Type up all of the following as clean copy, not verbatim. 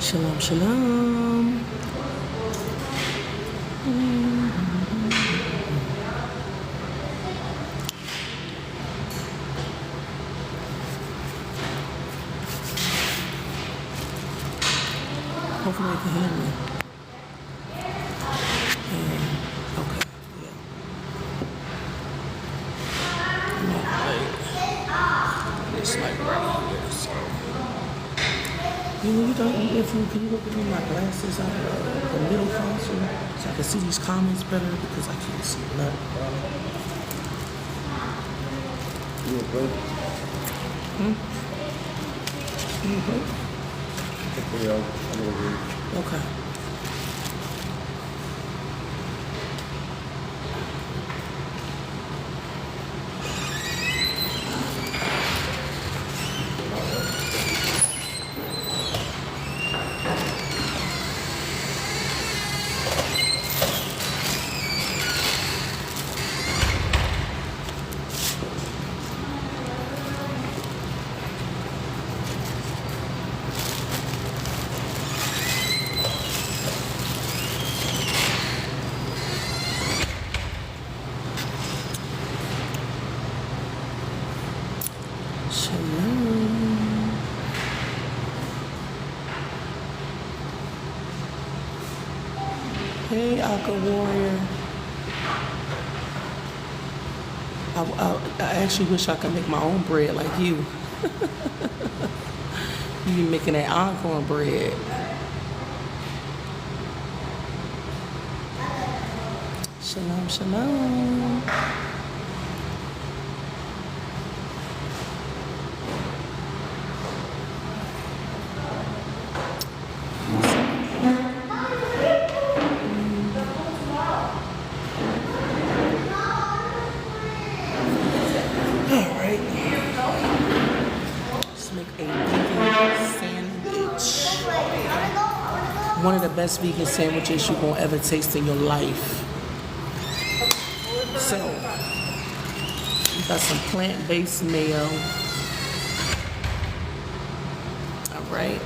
Shalom, shalom. Hopefully they can hear me. Okay, yeah. It's like right here, so. You don't eat if you can you look at me my glasses out of the middle console so I can see these comments better because I can't see nothing. You okay? I'm over here. Okay. Shalom. Hey, Aqua Warrior. I actually wish I could make my own bread like you. You be making that encore bread. Shalom, shalom. Alright. Let's make a vegan sandwich. One of the best vegan sandwiches you're going to ever taste in your life. So, we got some plant-based mayo. Alright.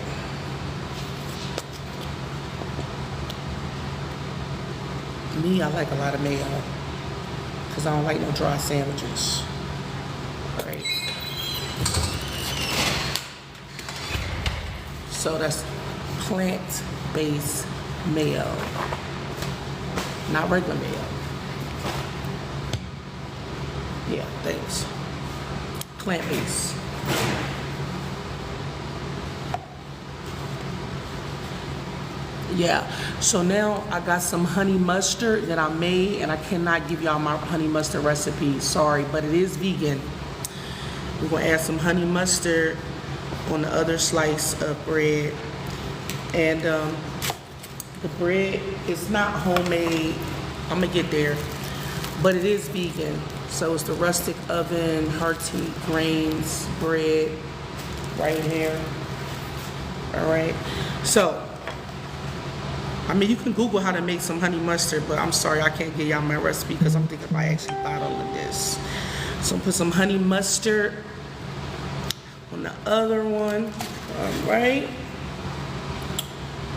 Me, I like a lot of mayo. Because I don't like no dry sandwiches. Alright. So that's plant-based mayo. Not regular mayo. Yeah, thanks. Plant-based. Yeah, so now I got some honey mustard that I made, and I cannot give y'all my honey mustard recipe, sorry, but it is vegan. We're gonna add some honey mustard on the other slice of bread. And the bread is not homemade, I'm gonna get there, but it is vegan. So it's the rustic oven, hearty grains bread right here. All right, so I mean, you can Google how to make some honey mustard, but I'm sorry I can't give y'all my recipe because I'm thinking if I actually thought of this. So I'm put some honey mustard on the other one. All right.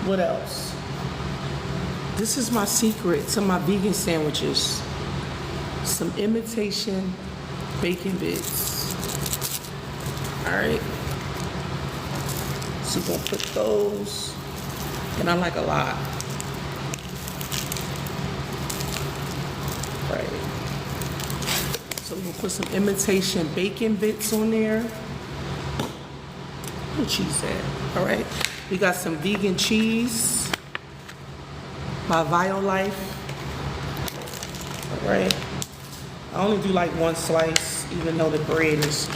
What else? This is my secret to my vegan sandwiches. Some imitation bacon bits. All right. So we're gonna put those, and I like a lot. Right. So we're gonna put some imitation bacon bits on there. Where cheese at? All right. We got some vegan cheese by Violife. All right. I only do like one slice, even though the bread is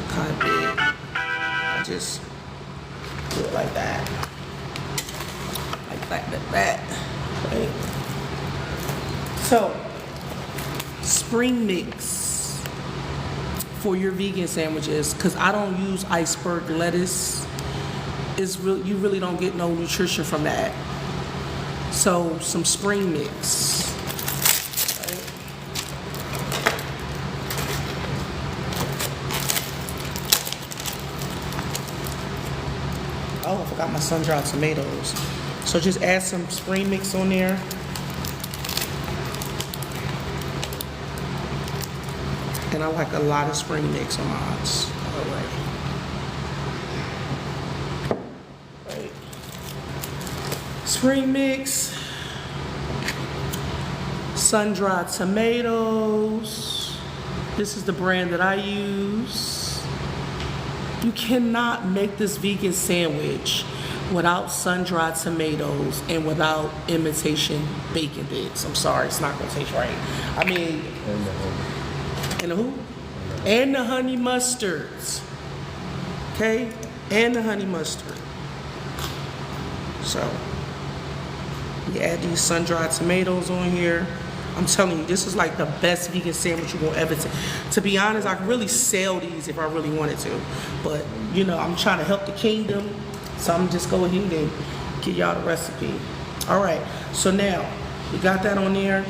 kind of big. I just do it like that. Like that. Right. So, spring mix for your vegan sandwiches, because I don't use iceberg lettuce. You really don't get no nutrition from that. So, some spring mix. Right. Oh, I forgot my sun-dried tomatoes. So just add some spring mix on there. And I like a lot of spring mix on mine. All right. Right. Spring mix. Sun-dried tomatoes. This is the brand that I use. You cannot make this vegan sandwich without sun-dried tomatoes and without imitation bacon bits. I'm sorry, it's not gonna taste right. I mean, and the who? And the honey mustards. Okay? And the honey mustard. So, you add these sun-dried tomatoes on here. I'm telling you, this is like the best vegan sandwich you're gonna ever take. To be honest, I could really sell these if I really wanted to. But, you know, I'm trying to help the kingdom. So I'm just go ahead and give y'all the recipe. All right, so now, we got that on there.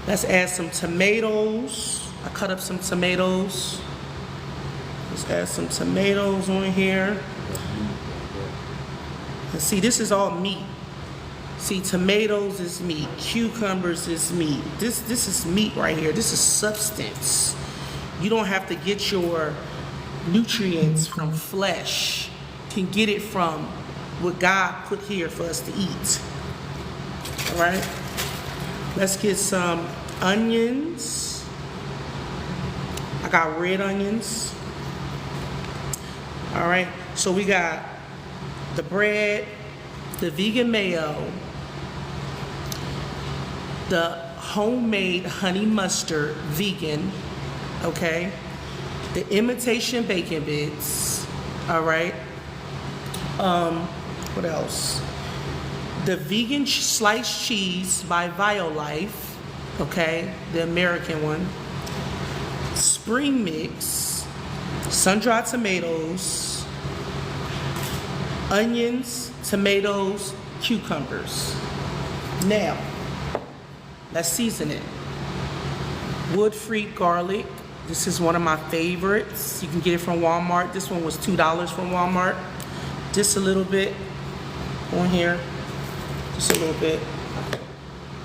Let's add some tomatoes. I cut up some tomatoes. Let's add some tomatoes on here. And see, this is all meat. See, tomatoes is meat, cucumbers is meat. This is meat right here. This is substance. You don't have to get your nutrients from flesh. You can get it from what God put here for us to eat. All right? Let's get some onions. I got red onions. All right, so we got the bread, the vegan mayo, the homemade honey mustard, vegan, okay? The imitation bacon bits, all right? What else? The vegan sliced cheese by Violife, okay? The American one. Spring mix, sun-dried tomatoes, onions, tomatoes, cucumbers. Now, let's season it. Wood-free garlic. This is one of my favorites. You can get it from Walmart. This one was $2 from Walmart. Just a little bit on here. Just a little bit.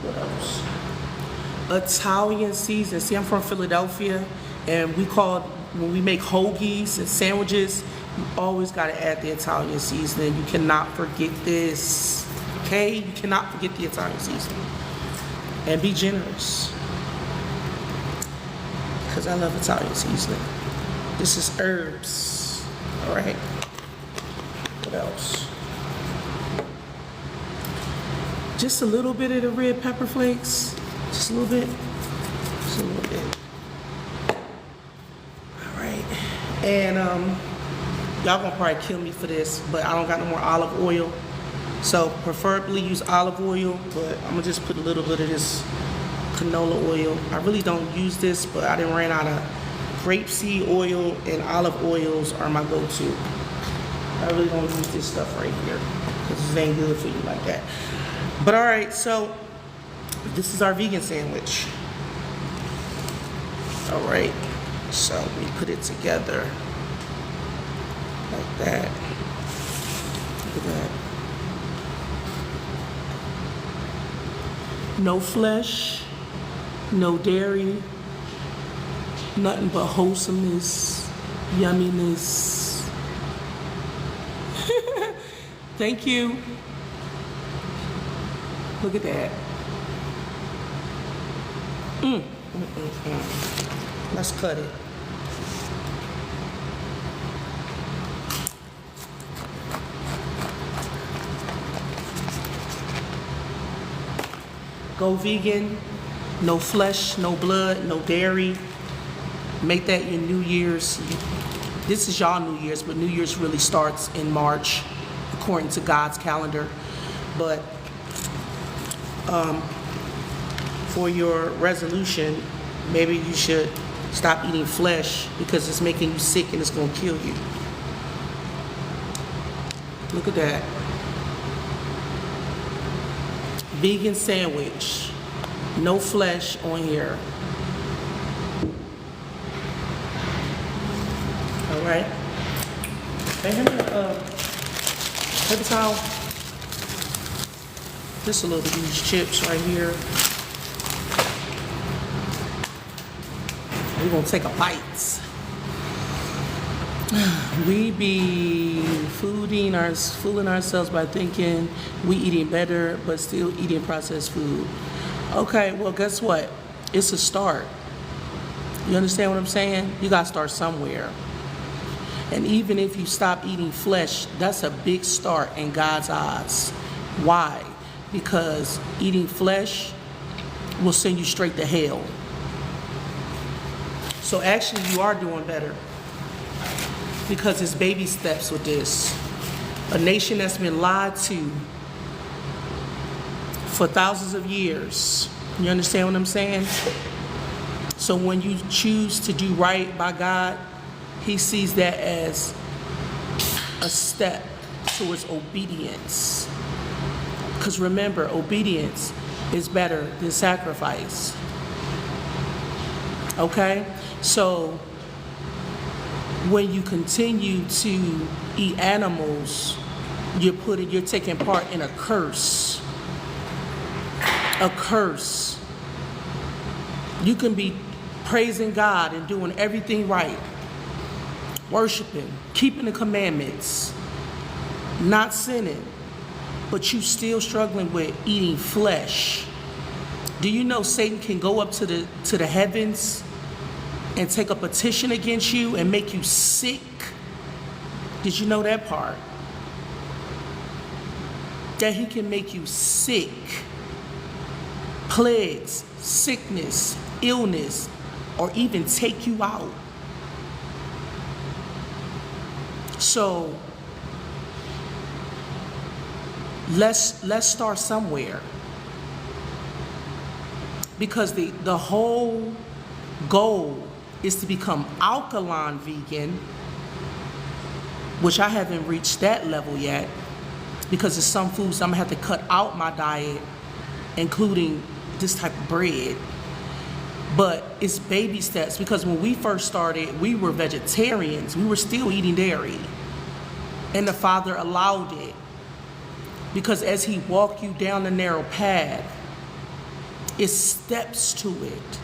What else? Italian season. See, I'm from Philadelphia, and when we make hoagies and sandwiches, you always got to add the Italian seasoning. You cannot forget this, okay? You cannot forget the Italian seasoning. And be generous, because I love Italian seasoning. This is herbs, all right? What else? Just a little bit of the red pepper flakes. Just a little bit. Just a little bit. All right. And y'all gonna probably kill me for this, but I don't got no more olive oil. So preferably use olive oil, but I'm gonna just put a little bit of this canola oil. I really don't use this, but I done ran out of grapeseed oil, and olive oils are my go-to. I really don't use this stuff right here, because it ain't good for you like that. But all right, so this is our vegan sandwich. All right, so we put it together like that. Look at that. No flesh, no dairy, nothing but wholesomeness, yumminess. Thank you. Look at that. Let's cut it. Go vegan, no flesh, no blood, no dairy. Make that your New Year's. This is y'all New Year's, but New Year's really starts in March, according to God's calendar. But for your resolution, maybe you should stop eating flesh, because it's making you sick and it's gonna kill you. Look at that. Vegan sandwich, no flesh on here. All right. Hey, hand me Paper towel. Just a little bit of these chips right here. We're gonna take a bite. We be fooling ourselves by thinking we eating better, but still eating processed food. Okay, well, guess what? It's a start. You understand what I'm saying? You gotta start somewhere. And even if you stop eating flesh, that's a big start in God's eyes. Why? Because eating flesh will send you straight to hell. So actually, you are doing better. Because it's baby steps with this. A nation that's been lied to for thousands of years. You understand what I'm saying? So when you choose to do right by God, He sees that as a step towards obedience. Because remember, obedience is better than sacrifice. Okay? So when you continue to eat animals, you're taking part in a curse. A curse. You can be praising God and doing everything right, worshiping, keeping the commandments, not sinning, but you still struggling with eating flesh. Do you know Satan can go up to the heavens and take a petition against you and make you sick? Did you know that part? That he can make you sick. Plagues, sickness, illness, or even take you out. So let's start somewhere. Because the whole goal is to become alkaline vegan, which I haven't reached that level yet, because there's some foods I'm gonna have to cut out my diet, including this type of bread. But it's baby steps, because when we first started, we were vegetarians. We were still eating dairy. And the Father allowed it. Because as He walked you down the narrow path, it's steps to it.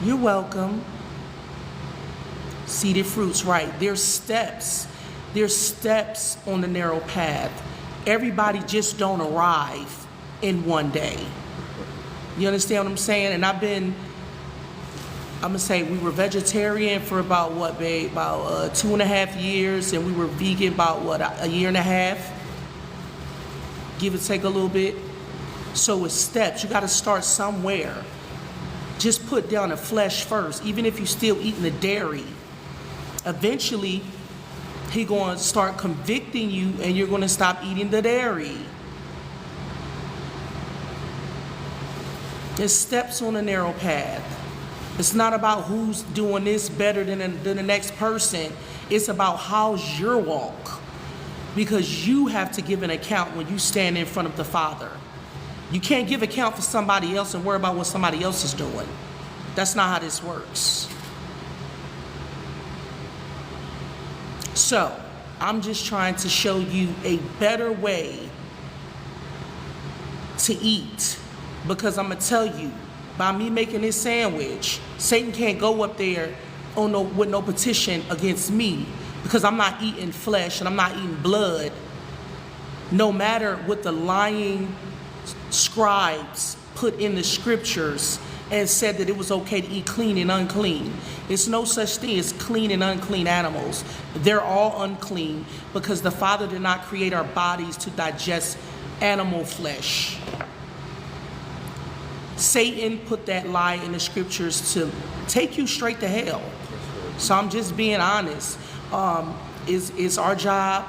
You're welcome. Seeded fruits, right. There's steps. There's steps on the narrow path. Everybody just don't arrive in one day. You understand what I'm saying? And I'm gonna say we were vegetarian for about 2.5 years, and we were vegan about a year and a half, give or take a little bit. So it's steps. You got to start somewhere. Just put down the flesh first, even if you're still eating the dairy. Eventually, He's going to start convicting you, and you're going to stop eating the dairy. There's steps on a narrow path. It's not about who's doing this better than the next person. It's about how's your walk. Because you have to give an account when you stand in front of the Father. You can't give account for somebody else and worry about what somebody else is doing. That's not how this works. So, I'm just trying to show you a better way to eat. Because I'm going to tell you, by me making this sandwich, Satan can't go up there with no petition against me. Because I'm not eating flesh and I'm not eating blood. No matter what the lying scribes put in the scriptures and said that it was okay to eat clean and unclean. There's no such thing as clean and unclean animals. They're all unclean because the Father did not create our bodies to digest animal flesh. Satan put that lie in the scriptures to take you straight to hell. So I'm just being honest. It's our job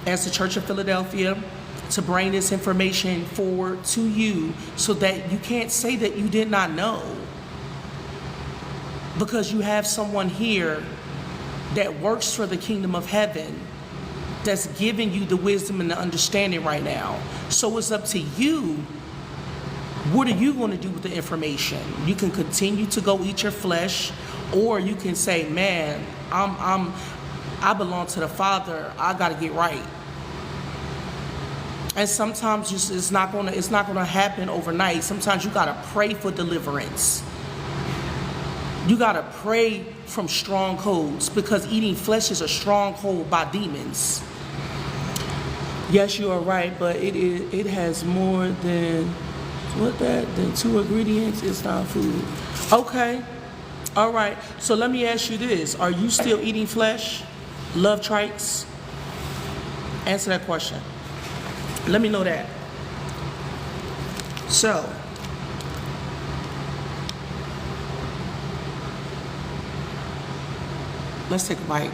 as the Church of Philadelphia to bring this information forward to you so that you can't say that you did not know. Because you have someone here that works for the kingdom of heaven that's giving you the wisdom and the understanding right now. So it's up to you. What are you going to do with the information? You can continue to go eat your flesh, or you can say, man, I belong to the Father. I got to get right. And sometimes it's not gonna happen overnight. Sometimes you gotta pray for deliverance. You gotta pray from strongholds, because eating flesh is a stronghold by demons. Yes, you are right, but it has more than than 2 ingredients. It's not food. Okay, all right. So let me ask you this: are you still eating flesh? Love trikes? Answer that question. Let me know that. So, let's take a bite.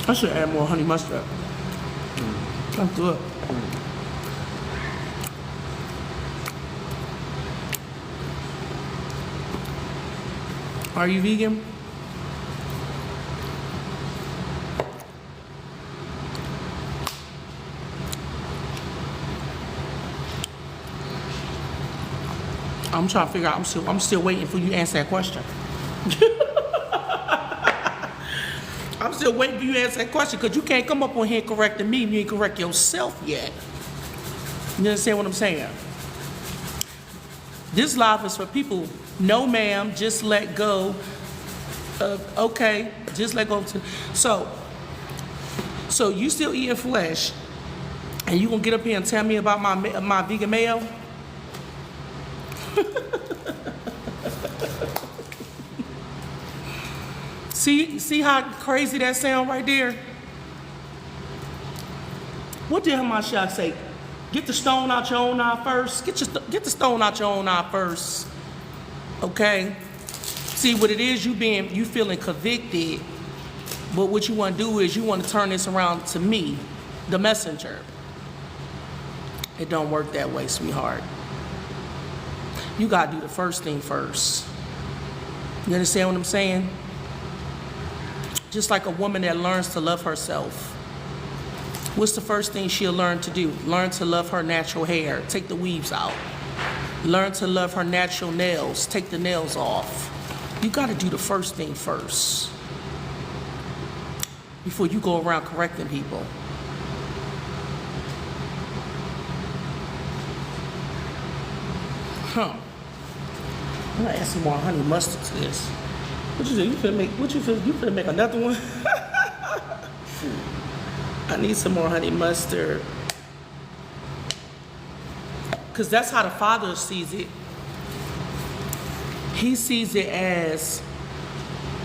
I should add more honey mustard. That's good. Are you vegan? I'm trying to figure out. I'm still waiting for you to answer that question. I'm still waiting for you to answer that question, because you can't come up on here correcting me and you ain't correct yourself yet. You understand what I'm saying? This live is for people. No, ma'am, just let go. Okay, just let go. So you still eating flesh, and you gonna get up here and tell me about my vegan mayo? See how crazy that sound right there? What did Hamashiach say? Get the stone out your own eye first. Get the stone out your own eye first. Okay? See what it is, you feeling convicted, but what you want to do is you want to turn this around to me, the messenger. It don't work that way, sweetheart. You got to do the first thing first. You understand what I'm saying? Just like a woman that learns to love herself. What's the first thing she'll learn to do? Learn to love her natural hair. Take the weaves out. Learn to love her natural nails. Take the nails off. You got to do the first thing first before you go around correcting people. I'm gonna add some more honey mustard to this. What you do? You finna make another one? I need some more honey mustard. Because that's how the Father sees it. He sees it as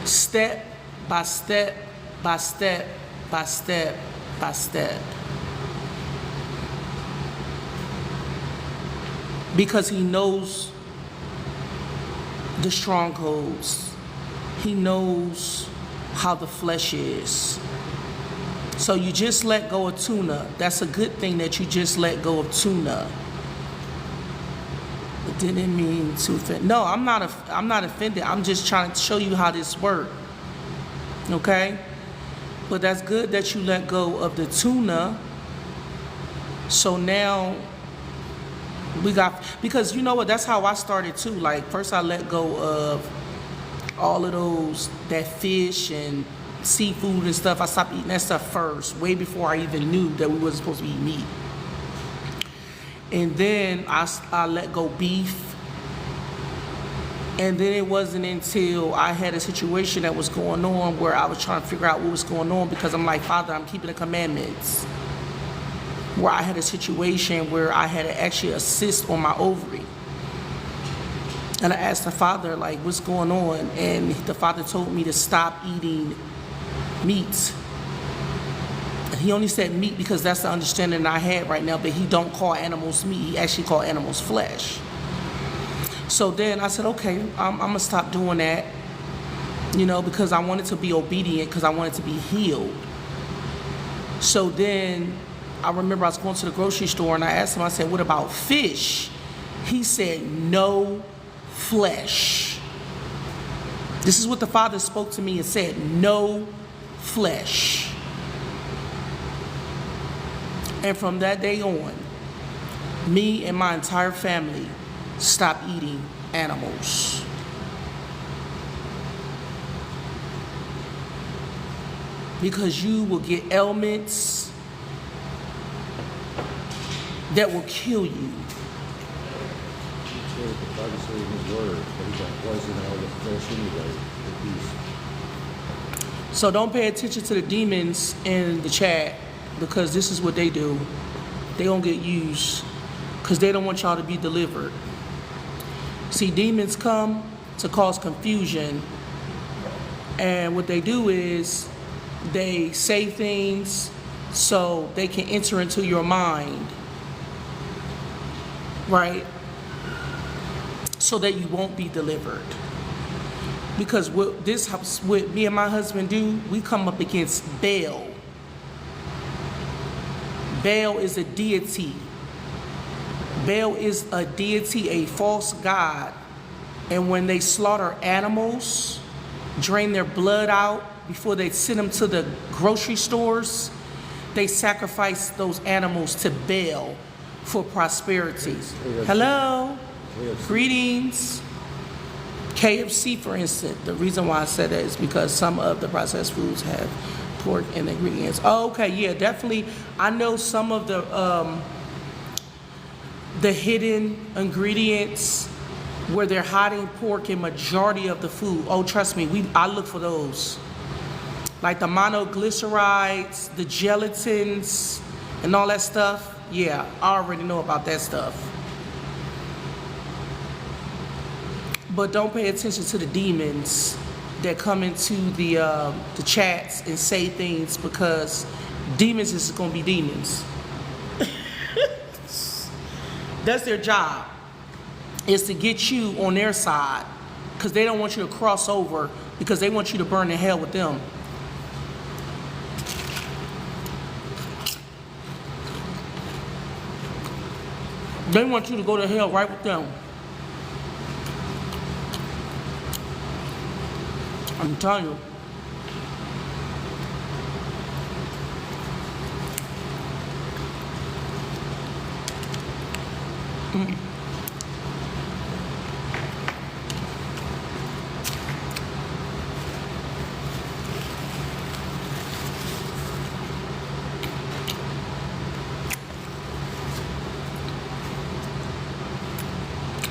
step by step by step by step by step. Because he knows the strongholds. He knows how the flesh is. So you just let go of tuna. That's a good thing that you just let go of tuna. It didn't mean to offend. No, I'm not offended. I'm just trying to show you how this works. Okay? But that's good that you let go of the tuna. So now we got, because you know what, that's how I started too. Like first I let go of all of that fish and seafood and stuff. I stopped eating that stuff first, way before I even knew that we wasn't supposed to eat meat. And then I let go beef. And then it wasn't until I had a situation that was going on where I was trying to figure out what was going on, because I'm like, Father, I'm keeping the commandments. Where I had a situation where I had to actually assist on my ovary. And I asked the Father, like, what's going on? And the Father told me to stop eating meat. And he only said meat because that's the understanding I had right now, but he don't call animals meat. He actually call animals flesh. So then I said, okay, I'm going to stop doing that, because I wanted to be obedient, because I wanted to be healed. So then I remember I was going to the grocery store and I asked him, I said, what about fish? He said, no flesh. This is what the Father spoke to me and said, no flesh. And from that day on, me and my entire family stopped eating animals. Because you will get ailments that will kill you. The Bible says in his word that he got poison out of the flesh anyway. So don't pay attention to the demons in the chat, because this is what they do. They gonna get used because they don't want y'all to be delivered. See, demons come to cause confusion, and what they do is they say things so they can enter into your mind, right? So that you won't be delivered. Because what me and my husband do, we come up against Baal. Baal is a deity. Baal is a deity, a false god. And when they slaughter animals, drain their blood out before they send them to the grocery stores, they sacrifice those animals to Baal for prosperity. Hello? Greetings. KFC, for instance, the reason why I said that is because some of the processed foods have pork in the ingredients. Oh, okay, yeah, definitely. I know some of the hidden ingredients where they're hiding pork in majority of the food. Oh, trust me, I look for those. Like the monoglycerides, the gelatins, and all that stuff. Yeah, I already know about that stuff. But don't pay attention to the demons that come into the chats and say things, because demons is going to be demons. That's their job, is to get you on their side, because they don't want you to cross over, because they want you to burn in hell with them. They want you to go to hell right with them. I'm telling you.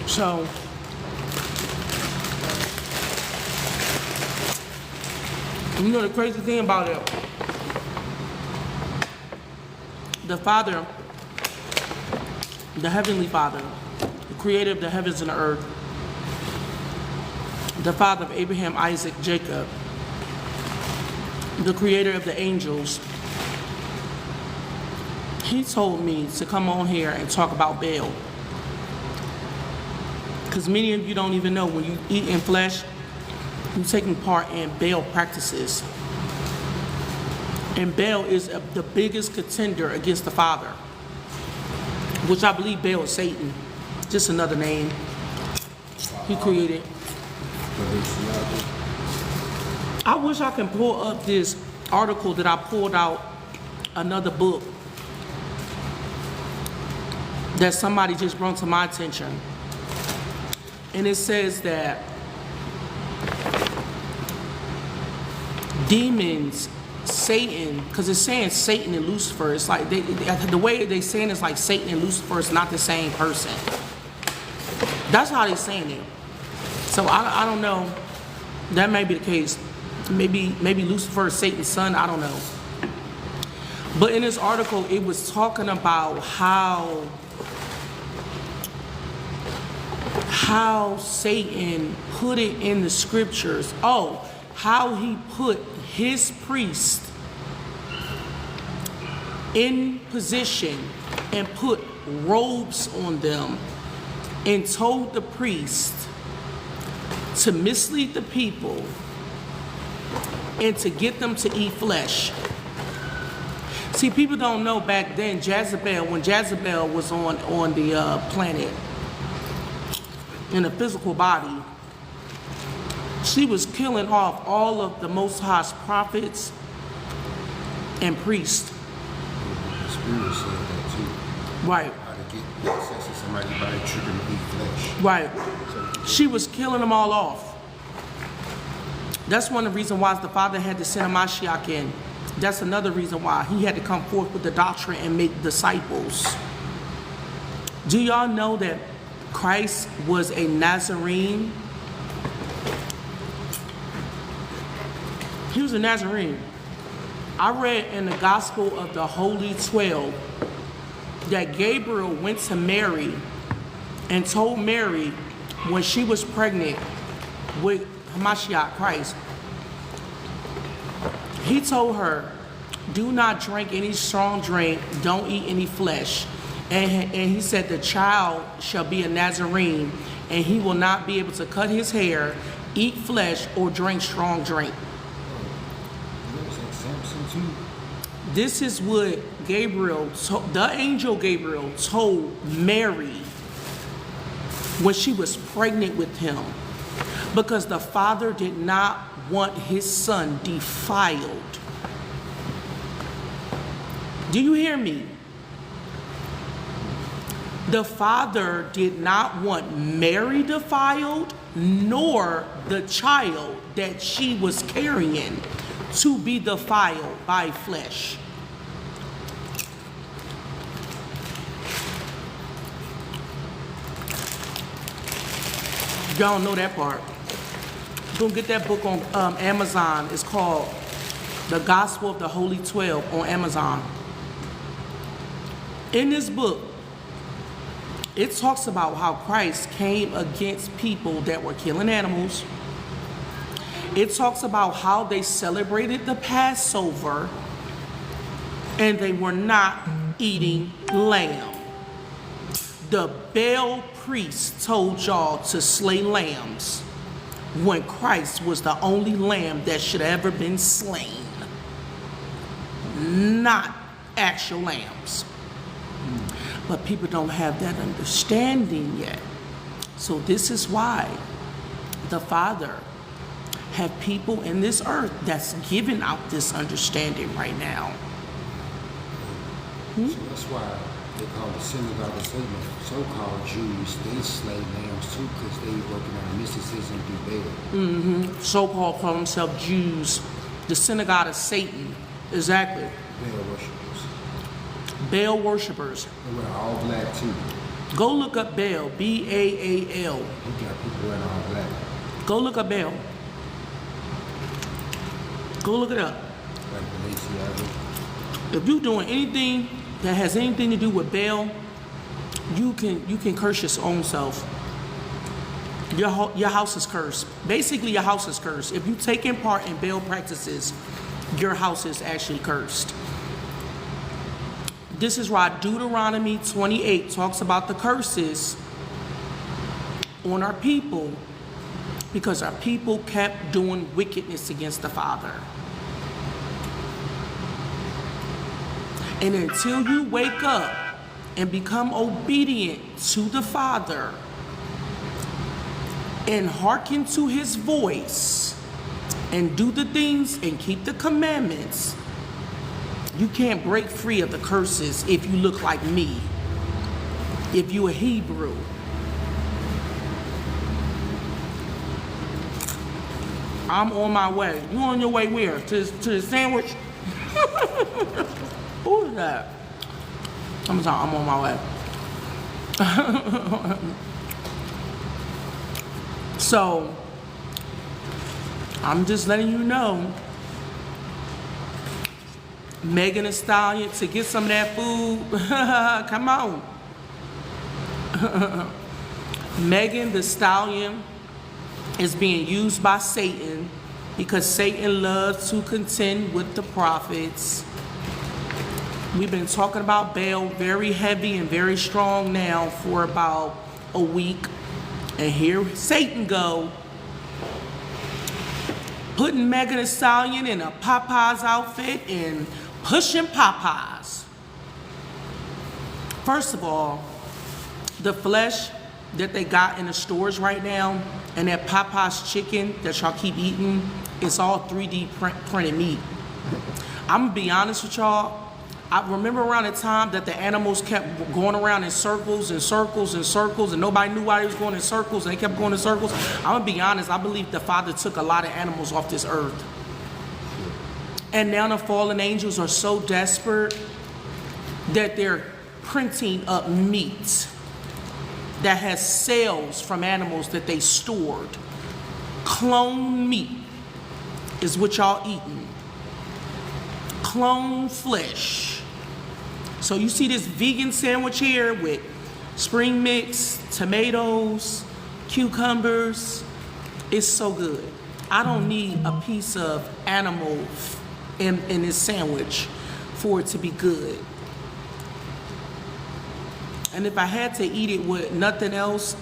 So, you know the crazy thing about it, the Father, the Heavenly Father, the creator of the heavens and the earth, the Father of Abraham, Isaac, Jacob, the creator of the angels, he told me to come on here and talk about Baal. Because many of you don't even know, when you eat in flesh, you're taking part in Baal practices. And Baal is the biggest contender against the Father, which I believe Baal is Satan, just another name he created. I wish I can pull up this article that I pulled out, another book that somebody just brought to my attention. And it says that demons, Satan, because it's saying Satan and Lucifer, it's like the way they saying it's like Satan and Lucifer is not the same person. That's how they're saying it. So I don't know. That may be the case. Maybe Lucifer is Satan's son. I don't know. But in this article, it was talking about how Satan put it in the scriptures. Oh, how he put his priest in position and put robes on them and told the priest to mislead the people and to get them to eat flesh. See, people don't know back then, when Jezebel was on the planet, in a physical body, she was killing off all of the Most High's prophets and priests. spirit said that too. Right, How to get access to somebody by triggering the flesh. right. So, She was killing them all off. That's one of the reasons why the Father had to send a Mashiach in. That's another reason why he had to come forth with the doctrine and make disciples. Do y'all know that Christ was a Nazarene? He was a Nazarene. I read in the Gospel of the Holy 12 that Gabriel went to Mary and told Mary when she was pregnant with Hamashiach, Christ, he told her, do not drink any strong drink, don't eat any flesh. And he said the child shall be a Nazarene, and he will not be able to cut his hair, eat flesh, or drink strong drink. was that Samson too? This is what Gabriel, the angel Gabriel, told Mary when she was pregnant with him, because the Father did not want his son defiled. Do you hear me? The Father did not want Mary defiled, nor the child that she was carrying to be defiled by flesh. Y'all know that part. Go get that book on Amazon. It's called The Gospel of the Holy 12 on Amazon. In this book, it talks about how Christ came against people that were killing animals. It talks about how they celebrated the Passover and they were not eating lamb. The Baal priests told y'all to slay lambs when Christ was the only lamb that should have ever been slain. Not actual lambs. But people don't have that understanding yet. So this is why the Father have people in this earth that's giving out this understanding right now. So that's why they call the synagogue of Satan, so-called Jews, they slay lambs too because they working on mysticism through Baal. So-called call themselves Jews, the synagogue of Satan. Exactly. Baal worshipers. Baal worshipers. They wear all black too. Go look up Baal, B-A-A-L. You got people wearing all black. Go look up Baal. Go look it up. Like Balenciaga. If you're doing anything that has anything to do with Baal, you can curse your own self. Your house is cursed. Basically, your house is cursed. If you taking part in Baal practices, your house is actually cursed. This is why Deuteronomy 28 talks about the curses on our people, because our people kept doing wickedness against the Father. And until you wake up and become obedient to the Father and hearken to his voice and do the things and keep the commandments, you can't break free of the curses if you look like me, if you a Hebrew. I'm on my way. You on your way where? To the sandwich? Who is that? I'm on my way. So, I'm just letting you know, Megan Thee Stallion, to get some of that food, come on. Megan Thee Stallion is being used by Satan because Satan loves to contend with the prophets. We've been talking about Baal very heavy and very strong now for about a week. And here Satan go, putting Megan Thee Stallion in a Popeyes outfit and pushing Popeyes. First of all, the flesh that they got in the stores right now and that Popeyes chicken that y'all keep eating, it's all 3D printed meat. I'm gonna be honest with y'all, I remember around the time that the animals kept going around in circles and circles and circles, and nobody knew why they was going in circles, and they kept going in circles. I'm gonna be honest, I believe the Father took a lot of animals off this earth. And now the fallen angels are so desperate that they're printing up meat that has cells from animals that they stored. Clone meat is what y'all eating. Clone flesh. So you see this vegan sandwich here with spring mix, tomatoes, cucumbers. It's so good. I don't need a piece of animal in this sandwich for it to be good. And if I had to eat it with nothing else,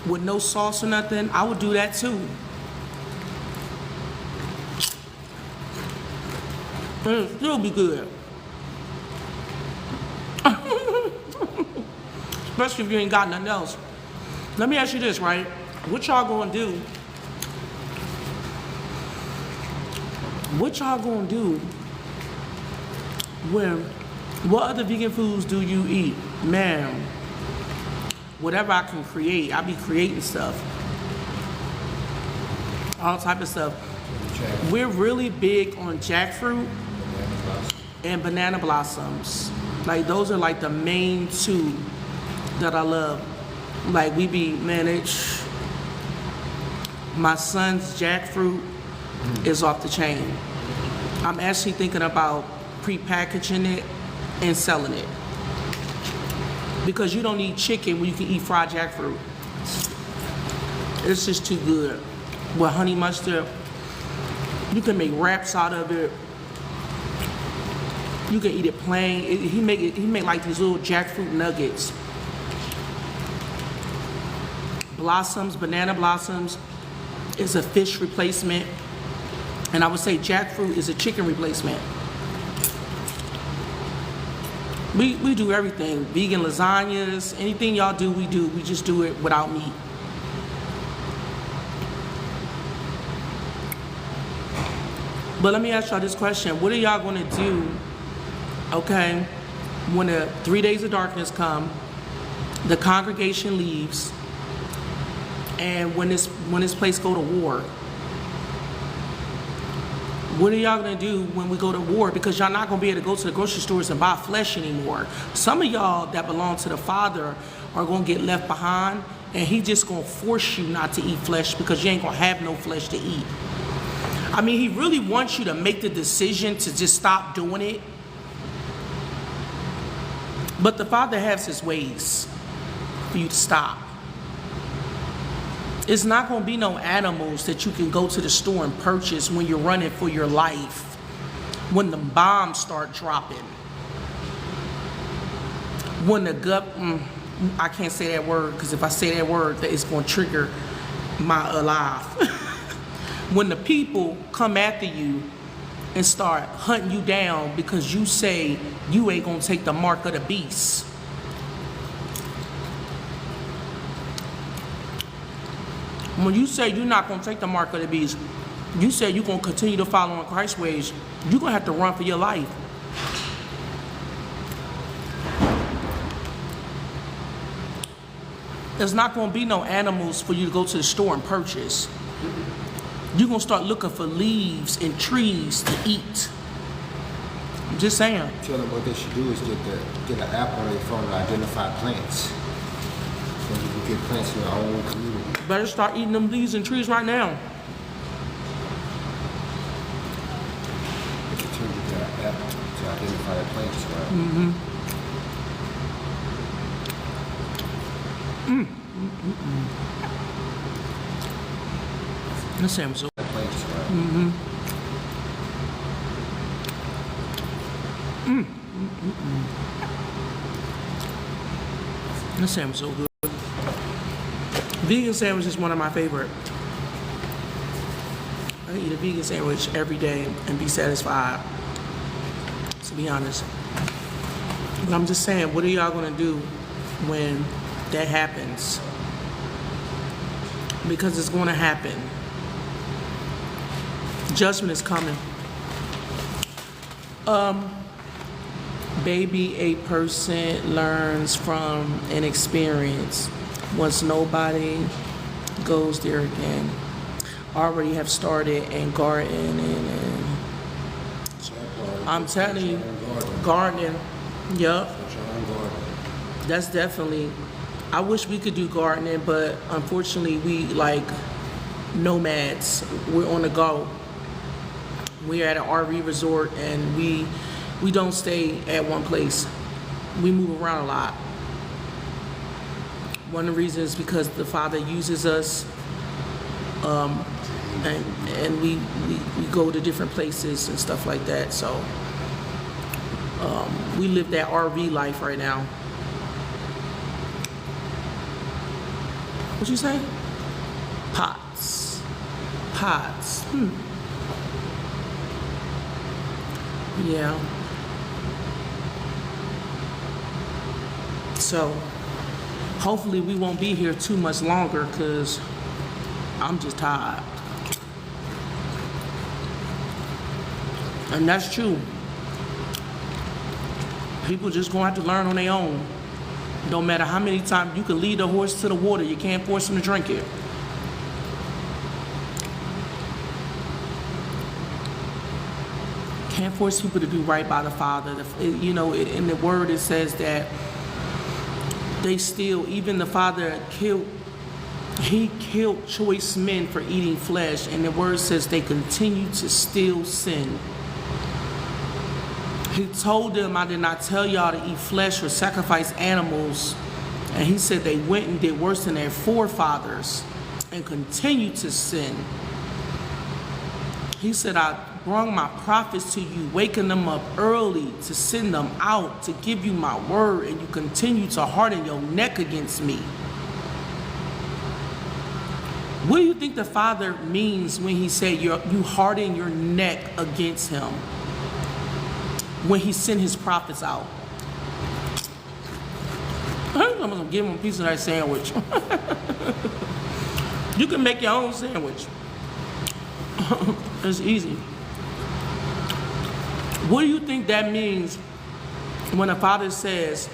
with no sauce or nothing, I would do that too. And it'd still be good. Especially if you ain't got nothing else. Let me ask you this, right? What y'all gonna do? What y'all gonna do what other vegan foods do you eat? Man, whatever I can create, I be creating stuff. All type of stuff. We're really big on jackfruit and banana blossoms. Like those are like the main two that I love. Like we be, man, my son's jackfruit is off the chain. I'm actually thinking about pre-packaging it and selling it. Because you don't need chicken when you can eat fried jackfruit. It's just too good. With honey mustard, you can make wraps out of it. You can eat it plain. He make like these little jackfruit nuggets. Blossoms, banana blossoms is a fish replacement. And I would say jackfruit is a chicken replacement. We do everything. Vegan lasagnas, anything y'all do, we do. We just do it without meat. But let me ask y'all this question. What are y'all gonna do, okay, when the 3 days of darkness come, the congregation leaves, and when this place go to war? What are y'all gonna do when we go to war? Because y'all not gonna be able to go to the grocery stores and buy flesh anymore. Some of y'all that belong to the Father are gonna get left behind, and he just gonna force you not to eat flesh because you ain't gonna have no flesh to eat. I mean, he really wants you to make the decision to just stop doing it. But the Father has his ways for you to stop. It's not going to be no animals that you can go to the store and purchase when you're running for your life, when the bombs start dropping, when the I can't say that word because if I say that word, it's going to trigger my alive. When the people come after you and start hunting you down because you say you ain't going to take the mark of the beast. When you say you're not going to take the mark of the beast, you say you're going to continue to follow in Christ's ways, you're going to have to run for your life. There's not going to be no animals for you to go to the store and purchase. You're going to start looking for leaves and trees to eat. I'm just saying. Tell them what they should do is get an app on their phone and identify plants. So you can get plants in your own community. Better start eating them leaves and trees right now. They can tell you get an app to identify the plants, right? Mm-hmm. That sounds so. Plants, right? Mm-hmm. That sounds so good. Vegan sandwich is one of my favorite. I can eat a vegan sandwich every day and be satisfied, to be honest. But I'm just saying, what are y'all gonna do when that happens? Because it's gonna happen. Judgment is coming. Baby, a person learns from an experience. Once nobody goes there again. Already have started and gardening and I'm telling you, gardening. Yup. That's definitely. I wish we could do gardening, but unfortunately we like nomads. We're on the go. We're at an RV resort and we don't stay at one place. We move around a lot. One of the reasons is because the Father uses us, and we go to different places and stuff like that. So we live that RV life right now. What you say? Pots. Yeah. So hopefully we won't be here too much longer because I'm just tired. And that's true. People just gonna have to learn on their own. No matter how many times you can lead a horse to the water, you can't force him to drink it. Can't force people to do right by the Father. You know, in the Word it says that they still, even the Father he killed choice men for eating flesh, and the Word says they continue to still sin. He told them, I did not tell y'all to eat flesh or sacrifice animals. And he said they went and did worse than their forefathers and continue to sin. He said, I brought my prophets to you, waking them up early to send them out, to give you my word, and you continue to harden your neck against me. What do you think the Father means when he said you harden your neck against him? When he sent his prophets out. I'm gonna give him a piece of that sandwich. You can make your own sandwich. It's easy. What do you think that means when the Father says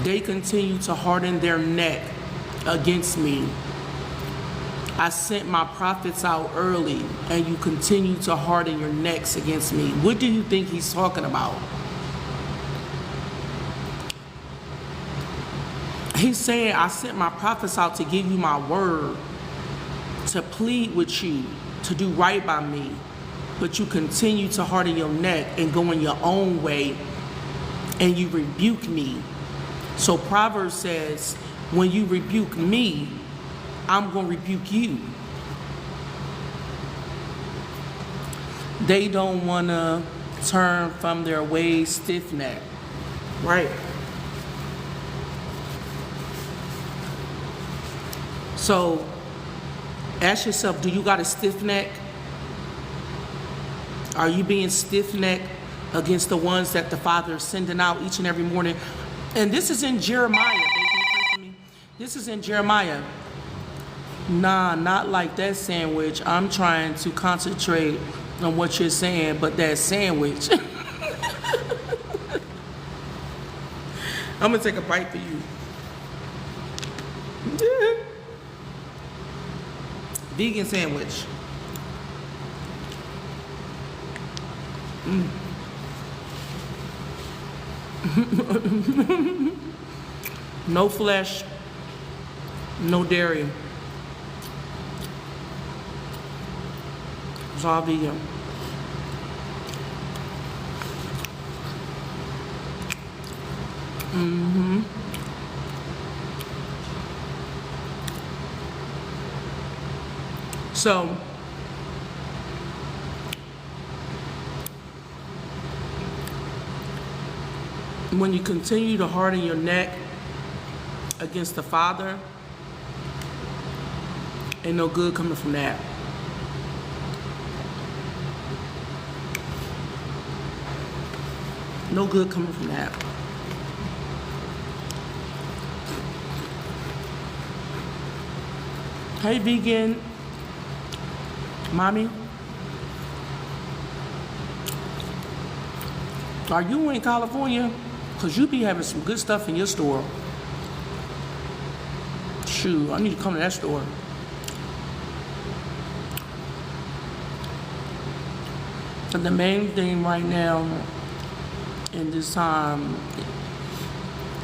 they continue to harden their neck against me? I sent my prophets out early, and you continue to harden your necks against me. What do you think he's talking about? He's saying, I sent my prophets out to give you my word, to plead with you, to do right by me, but you continue to harden your neck and go in your own way, and you rebuke me. So Proverbs says, when you rebuke me, I'm going to rebuke you. They don't want to turn from their ways stiff-necked. Right. So ask yourself, do you got a stiff neck? Are you being stiff-necked against the ones that the Father is sending out each and every morning? And this is in Jeremiah. Baby, pray for me. This is in Jeremiah. Nah, not like that sandwich. I'm trying to concentrate on what you're saying, but that sandwich. I'm gonna take a bite for you. Vegan sandwich. No flesh, no dairy. It's all vegan. So when you continue to harden your neck against the Father, ain't no good coming from that. No good coming from that. Hey, vegan mommy. Are you in California? Because you be having some good stuff in your store. Shoot, I need to come to that store. But the main thing right now in this time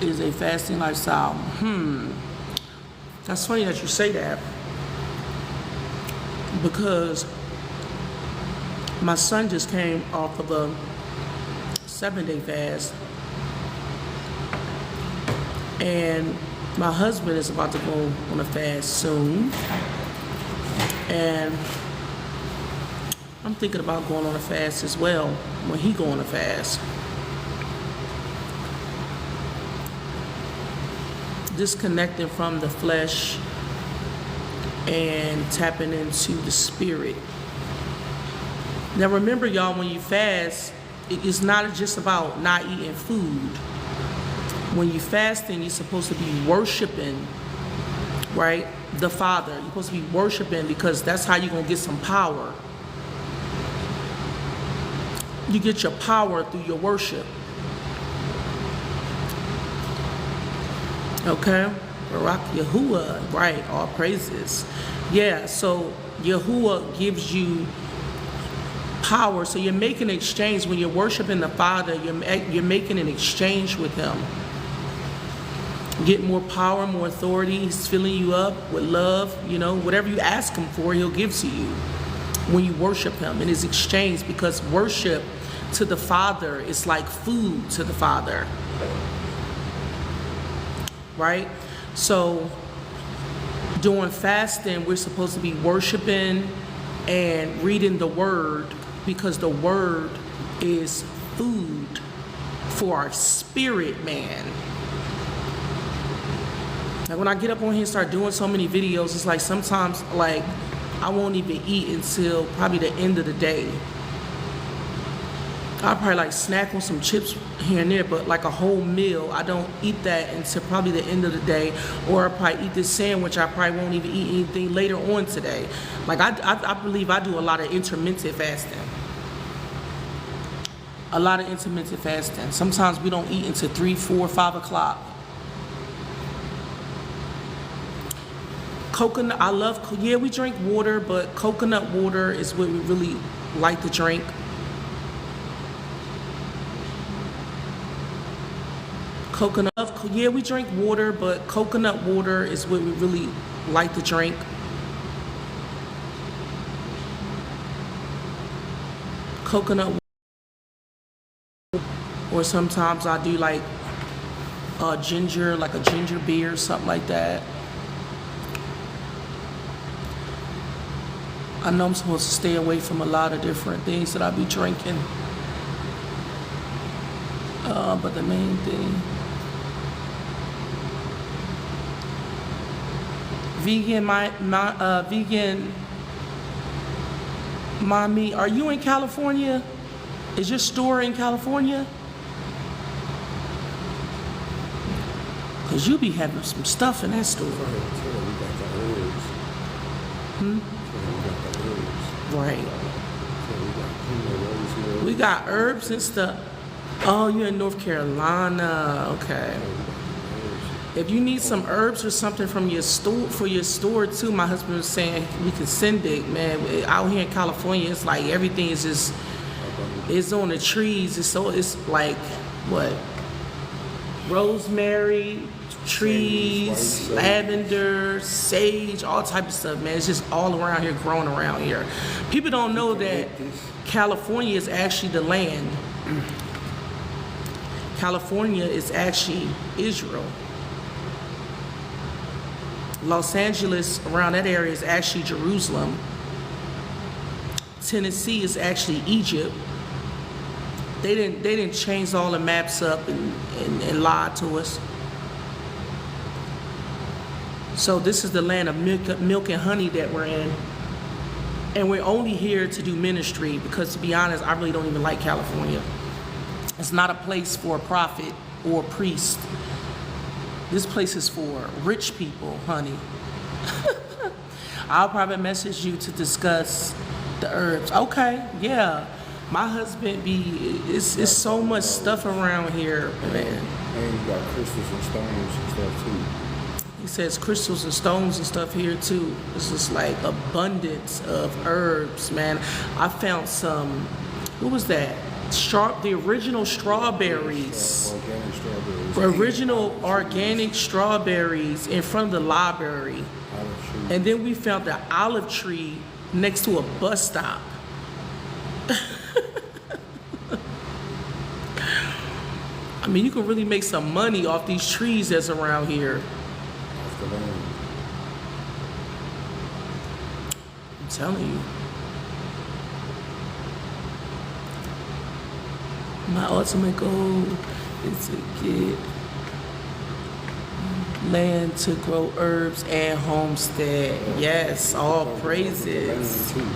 is a fasting lifestyle. That's funny that you say that, because my son just came off of a 7-day fast, and my husband is about to go on a fast soon, and I'm thinking about going on a fast as well when he go on a fast. Disconnecting from the flesh and tapping into the spirit. Now remember, y'all, when you fast, it's not just about not eating food. When you fasting, you're supposed to be worshiping, right? The Father. You're supposed to be worshiping, because that's how you're going to get some power. You get your power through your worship. Okay? Barak Yahuwah, right? All praises. Yeah, so Yahuwah gives you power. So you're making an exchange when you're worshiping the Father. You're making an exchange with Him. Get more power, more authority. He's filling you up with love. You know, whatever you ask Him for, He'll give to you when you worship Him. And it's exchange, because worship to the Father is like food to the Father. Right? So during fasting, we're supposed to be worshiping and reading the Word, because the Word is food for our spirit, man. Like when I get up on here and start doing so many videos, it's like sometimes like I won't even eat until probably the end of the day. I'll probably like snack on some chips here and there, but like a whole meal, I don't eat that until probably the end of the day. Or I'll probably eat this sandwich. I probably won't even eat anything later on today. Like I believe I do a lot of intermittent fasting. A lot of intermittent fasting. Sometimes we don't eat until 3, 4, 5 o'clock. Coconut, I love, yeah, we drink water, but coconut water is what we really like to drink. Coconut, yeah, we drink water, but coconut water is what we really like to drink. Coconut water, or sometimes I do like ginger, like a ginger beer, something like that. I know I'm supposed to stay away from a lot of different things that I be drinking. But the main thing, vegan mommy, are you in California? Is your store in California? Cause you be having some stuff in that store. Right. We got herbs and stuff. Oh, you're in North Carolina. Okay. If you need some herbs or something from your store, for your store too, my husband was saying we can send it, man. Out here in California, it's like everything is just, it's on the trees. It's like, what? Rosemary, trees, lavender, sage, all type of stuff, man. It's just all around here, growing around here. People don't know that California is actually the land. California is actually Israel. Los Angeles, around that area, is actually Jerusalem. Tennessee is actually Egypt. They didn't change all the maps up and lie to us. So this is the land of milk and honey that we're in. And we're only here to do ministry, because to be honest, I really don't even like California. It's not a place for a prophet or a priest. This place is for rich people, honey. I'll probably message you to discuss the herbs. Okay, yeah. My husband it's so much stuff around here, man. And you got crystals and stones and stuff too. He says crystals and stones and stuff here too. It's just like abundance of herbs, man. I found some, what was that? The original strawberries. Organic strawberries. Original organic strawberries in front of the library. Olive tree. And then we found the olive tree next to a bus stop. I mean, you can really make some money off these trees that's around here. Off the land. I'm telling you. My ultimate goal is to get land to grow herbs and homestead. Yes, all praises. Land too.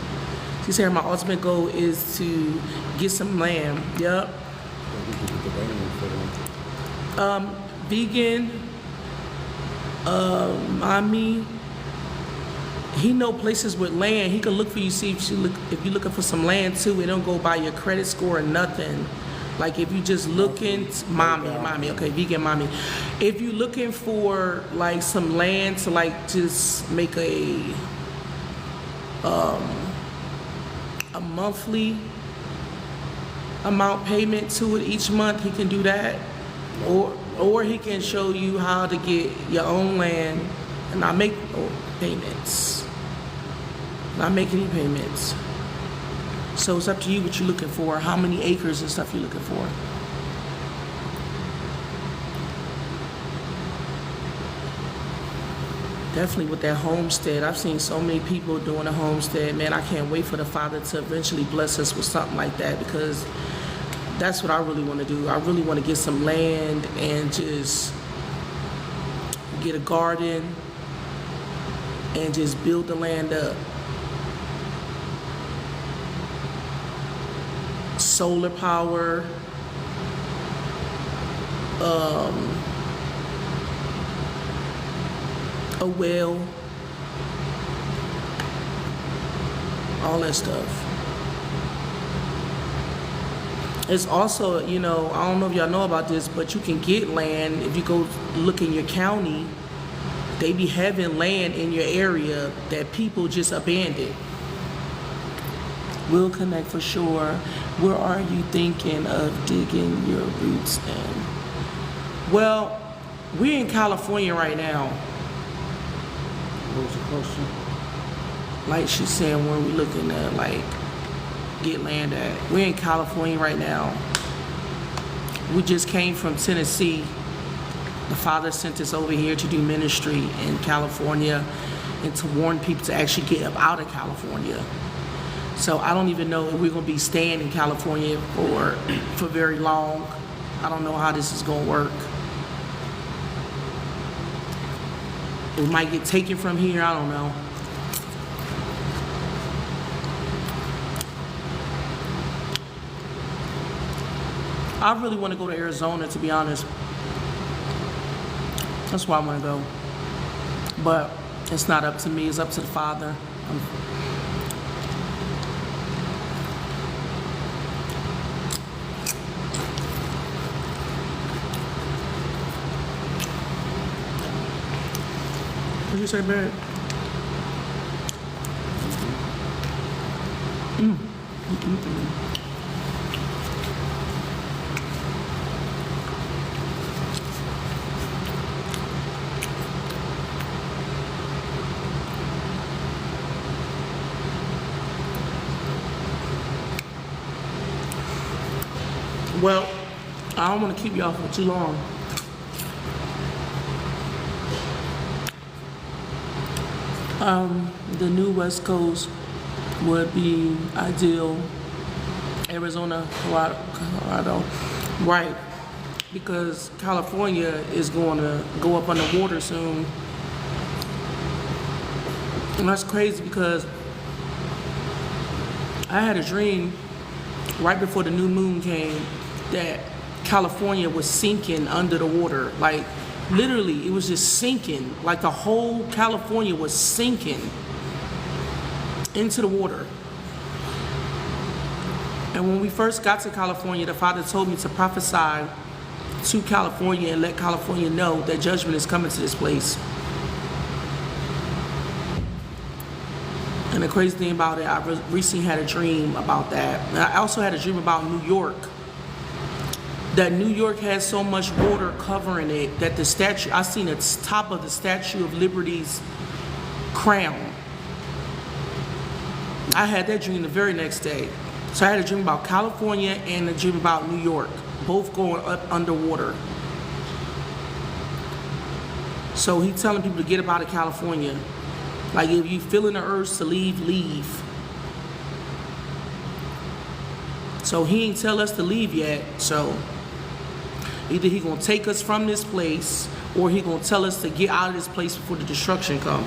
She said my ultimate goal is to get some land. Yep. So we can get the land for them. Vegan, mommy. He know places with land. He can look for you. See if you're looking for some land too. It don't go by your credit score or nothing. Like if you just looking, mommy. Okay, vegan mommy. If you looking for like some land to like just make a monthly amount payment to it each month, he can do that. Or he can show you how to get your own land and not make payments. Not make any payments. So it's up to you what you're looking for, how many acres and stuff you're looking for. Definitely with that homestead. I've seen so many people doing a homestead. Man, I can't wait for the Father to eventually bless us with something like that, because that's what I really want to do. I really want to get some land and just get a garden and just build the land up. Solar power, a well, all that stuff. It's also, you know, I don't know if y'all know about this, but you can get land if you go look in your county. They be having land in your area that people just abandoned. We'll connect for sure. Where are you thinking of digging your roots in? Well, we're in California right now. What was the question? Like she's saying, where we looking at, like, get land at. We're in California right now. We just came from Tennessee. The Father sent us over here to do ministry in California and to warn people to actually get up out of California. So I don't even know if we're going to be staying in California for very long. I don't know how this is going to work. We might get taken from here. I don't know. I really want to go to Arizona, to be honest. That's where I want to go. But it's not up to me. It's up to the Father. What'd you say, babe? Well, I don't want to keep y'all for too long. The new West Coast would be ideal. Arizona, Colorado, right? Because California is going to go up underwater soon. And that's crazy because I had a dream right before the new moon came that California was sinking under the water. Like, literally, it was just sinking. Like, the whole California was sinking into the water. And when we first got to California, the Father told me to prophesy to California and let California know that judgment is coming to this place. And the crazy thing about it, I recently had a dream about that. And I also had a dream about New York. That New York has so much water covering it that the statue, I seen the top of the Statue of Liberty's crown. I had that dream the very next day. So I had a dream about California and a dream about New York, both going up underwater. So he's telling people to get up out of California. Like, if you feeling the urge to leave, leave. So he ain't tell us to leave yet. So either he gonna take us from this place or he gonna tell us to get out of this place before the destruction come.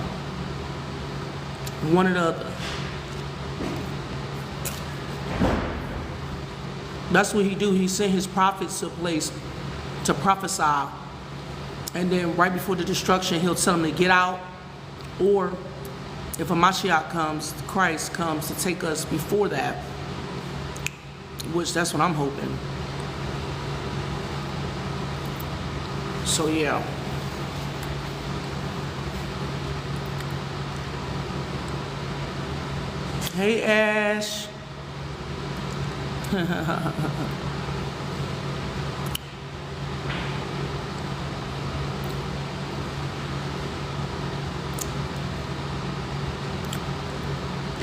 One or the other. That's what he do. He sent his prophets to a place to prophesy. And then right before the destruction, he'll tell them to get out. Or if a Mashiach comes, Christ comes to take us before that. Which that's what I'm hoping. So yeah. Hey Ash.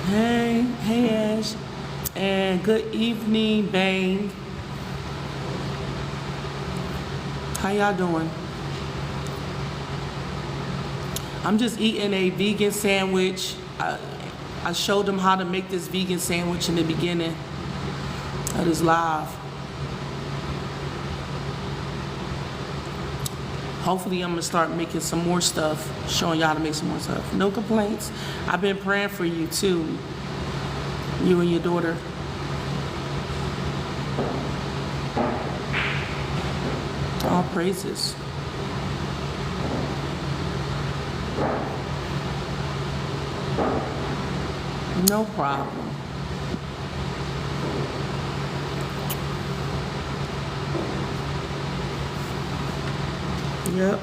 Hey Ash. And good evening, Bang. How y'all doing? I'm just eating a vegan sandwich. I showed them how to make this vegan sandwich in the beginning of this live. Hopefully I'm gonna start making some more stuff, showing y'all how to make some more stuff. No complaints. I've been praying for you too, you and your daughter. All praises. No problem. Yep.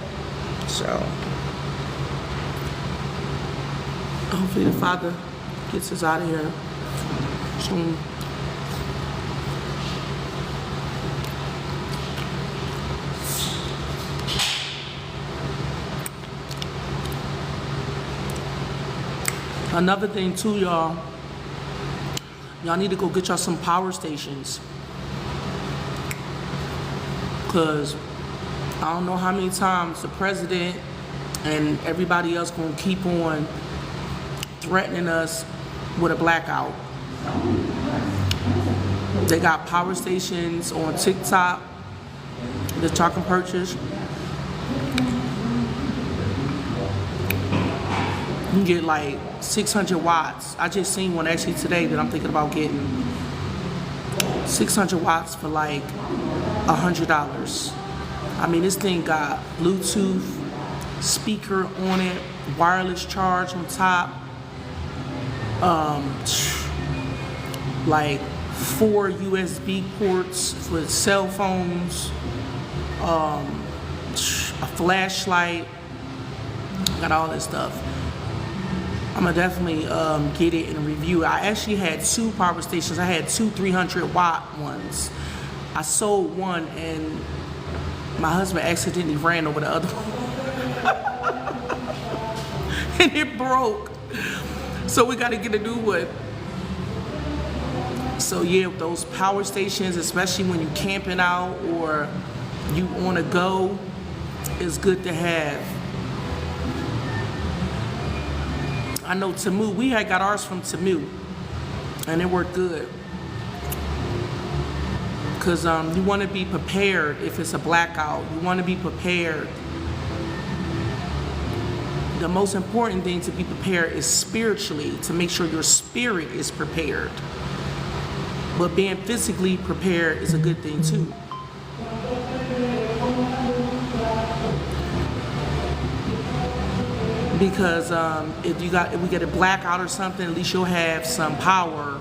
So hopefully the Father gets us out of here soon. Another thing too, y'all need to go get y'all some power stations. Cause I don't know how many times the president and everybody else gonna keep on threatening us with a blackout. They got power stations on TikTok that y'all can purchase. You can get like 600 watts. I just seen one actually today that I'm thinking about getting. 600 watts for like $100. I mean, this thing got Bluetooth speaker on it, wireless charge on top, like 4 USB ports for cell phones, a flashlight, got all this stuff. I'm gonna definitely get it and review it. I actually had 2 power stations. I had 2 300-watt ones. I sold one and my husband accidentally ran over the other one. And it broke. So we gotta get a new one. So yeah, those power stations, especially when you're camping out or you on a go, is good to have. I know Temu, we had got ours from Temu, and it worked good. Because you want to be prepared if it's a blackout. You want to be prepared. The most important thing to be prepared is spiritually, to make sure your spirit is prepared. But being physically prepared is a good thing too. Because if we get a blackout or something, at least you'll have some power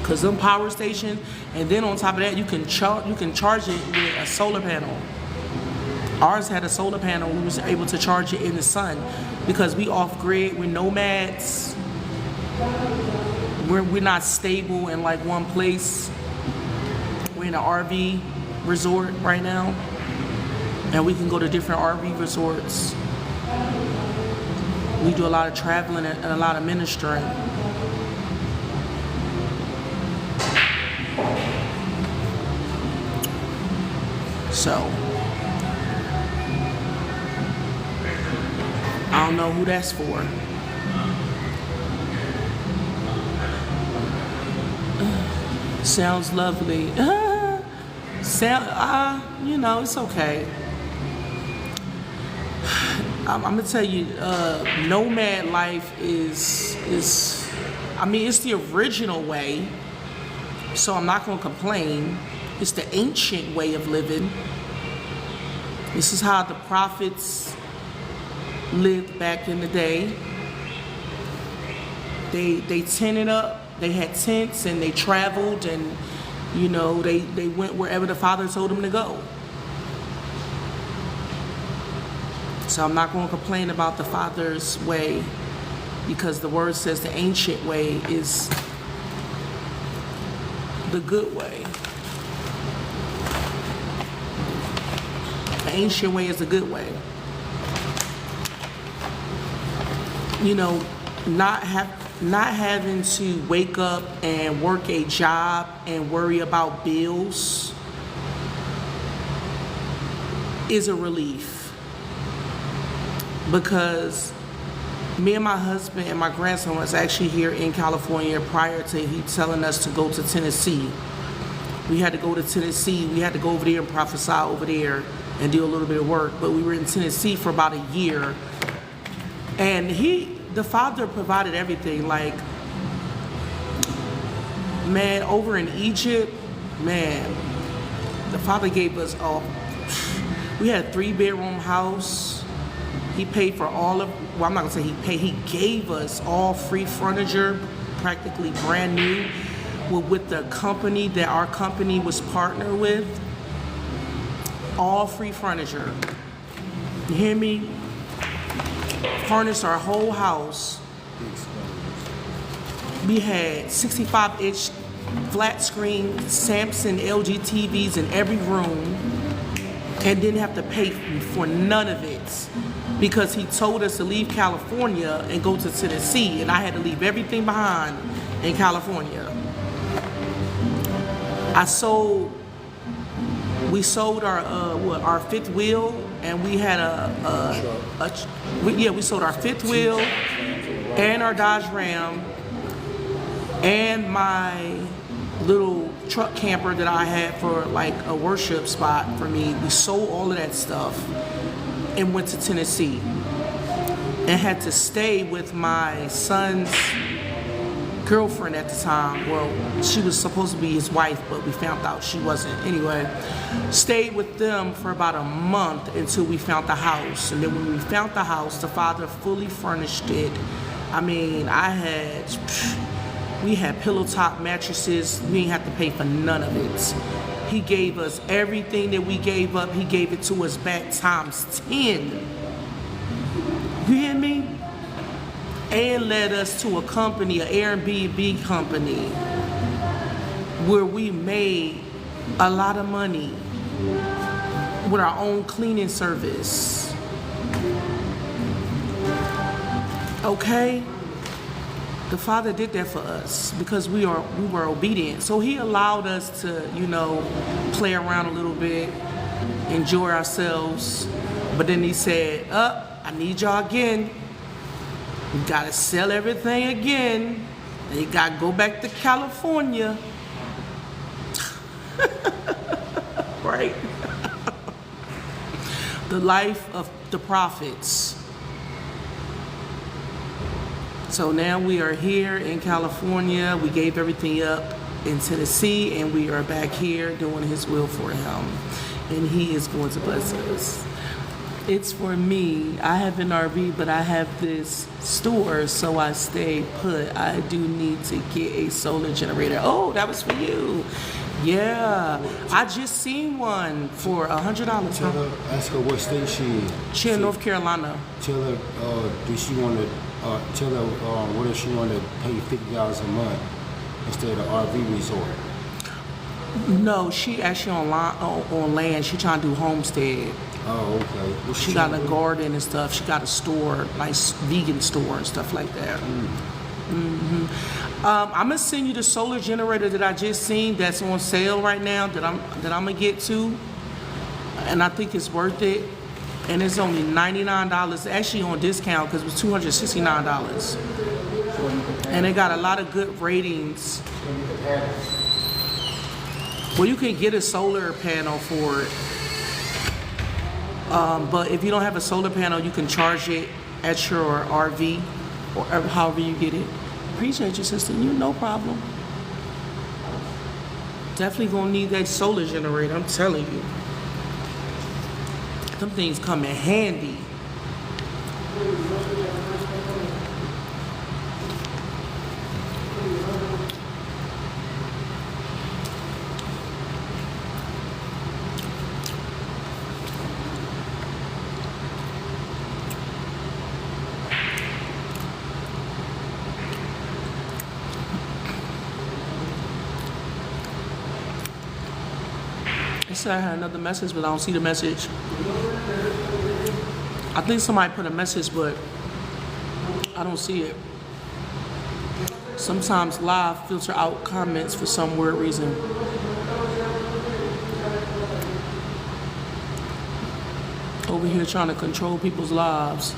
Cause them power stations, and then on top of that, you can charge it with a solar panel. Ours had a solar panel. We was able to charge it in the sun because we off grid. We're nomads. We're not stable in like one place. We're in an RV resort right now, and we can go to different RV resorts. We do a lot of traveling and a lot of ministering. So, I don't know who that's for. Sounds lovely. You know, it's okay. I'm gonna tell you, nomad life is, I mean, it's the original way, so I'm not gonna complain. It's the ancient way of living. This is how the prophets lived back in the day. They tented up, they had tents, and they traveled, and you know, they went wherever the Father told them to go. So I'm not going to complain about the Father's way, because the word says the ancient way is the good way. The ancient way is the good way. You know, not having to wake up and work a job and worry about bills is a relief. Because me and my husband and my grandson was actually here in California prior to he telling us to go to Tennessee. We had to go to Tennessee. We had to go over there and prophesy over there and do a little bit of work. But we were in Tennessee for about a year. And the Father provided everything. Like, man, over in Egypt, man, the Father gave us we had a 3-bedroom house. He paid for all of, well, I'm not gonna say he paid, he gave us all free furniture, practically brand new, with the company that our company was partnered with. All free furniture. You hear me? Furnished our whole house. We had 65-inch flat screen Samsung LG TVs in every room, and didn't have to pay for none of it, because he told us to leave California and go to Tennessee, and I had to leave everything behind in California. We sold our fifth wheel, and we had we sold our fifth wheel and our Dodge Ram and my little truck camper that I had for like a worship spot for me. We sold all of that stuff and went to Tennessee and had to stay with my son's girlfriend at the time. Well, she was supposed to be his wife, but we found out she wasn't. Anyway, stayed with them for about a month until we found the house. And then when we found the house, the Father fully furnished it. I mean, we had pillow top mattresses. We didn't have to pay for none of it. He gave us everything that we gave up. He gave it to us back times 10. You hear me? And led us to a company, an Airbnb company, where we made a lot of money with our own cleaning service. Okay? The Father did that for us because we were obedient. So he allowed us to, you know, play around a little bit, enjoy ourselves. But then he said, I need y'all again. You gotta sell everything again, and you gotta go back to California. Right? The life of the prophets. So now we are here in California. We gave everything up in Tennessee, and we are back here doing his will for him. And he is going to bless us. It's for me. I have an RV, but I have this store, so I stay put. I do need to get a solar generator. Oh, that was for you. Yeah, I just seen one for $100. Tell her, ask her what state she in. She in North Carolina. Tell her, do she want to, tell her, what if she want to pay $50 a month instead of RV resort? No, she actually on land. She trying to do homestead. Oh, okay. What She got a garden and stuff. She got a store, nice vegan store and stuff like that. I'm gonna send you the solar generator that I just seen that's on sale right now that I'm gonna get to, and I think it's worth it. And it's only $99. Actually on discount because it was $269. And it got a lot of good ratings. Well, you can get a solar panel for it. But if you don't have a solar panel, you can charge it at your RV or however you get it. Appreciate you, sister. You no problem. Definitely gonna need that solar generator. I'm telling you. Them things come in handy. It said I had another message, but I don't see the message. I think somebody put a message, but I don't see it. Sometimes live filter out comments for some weird reason. Over here trying to control people's lives.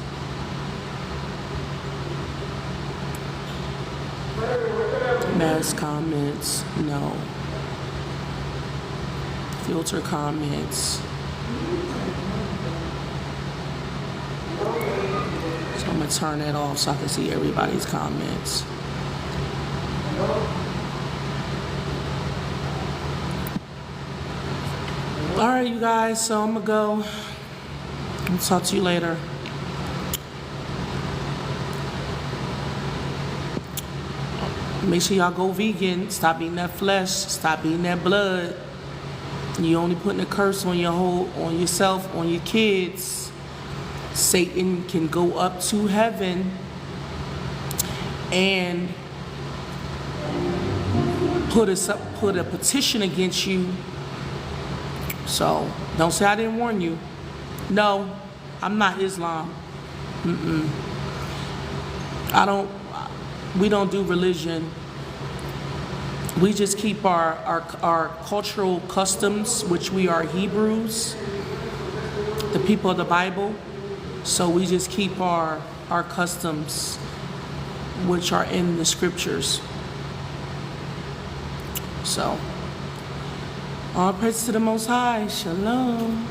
Mass comments, no. Filter comments. So I'm gonna turn that off so I can see everybody's comments. All right, you guys, so I'm gonna go. I'll talk to you later. Make sure y'all go vegan. Stop eating that flesh. Stop eating that blood. You only putting a curse on on yourself, on your kids. Satan can go up to heaven and put a petition against you. So don't say I didn't warn you. No, I'm not Islam. We don't do religion. We just keep our cultural customs, which we are Hebrews, the people of the Bible. So we just keep our customs, which are in the scriptures. So, all praise to the Most High. Shalom.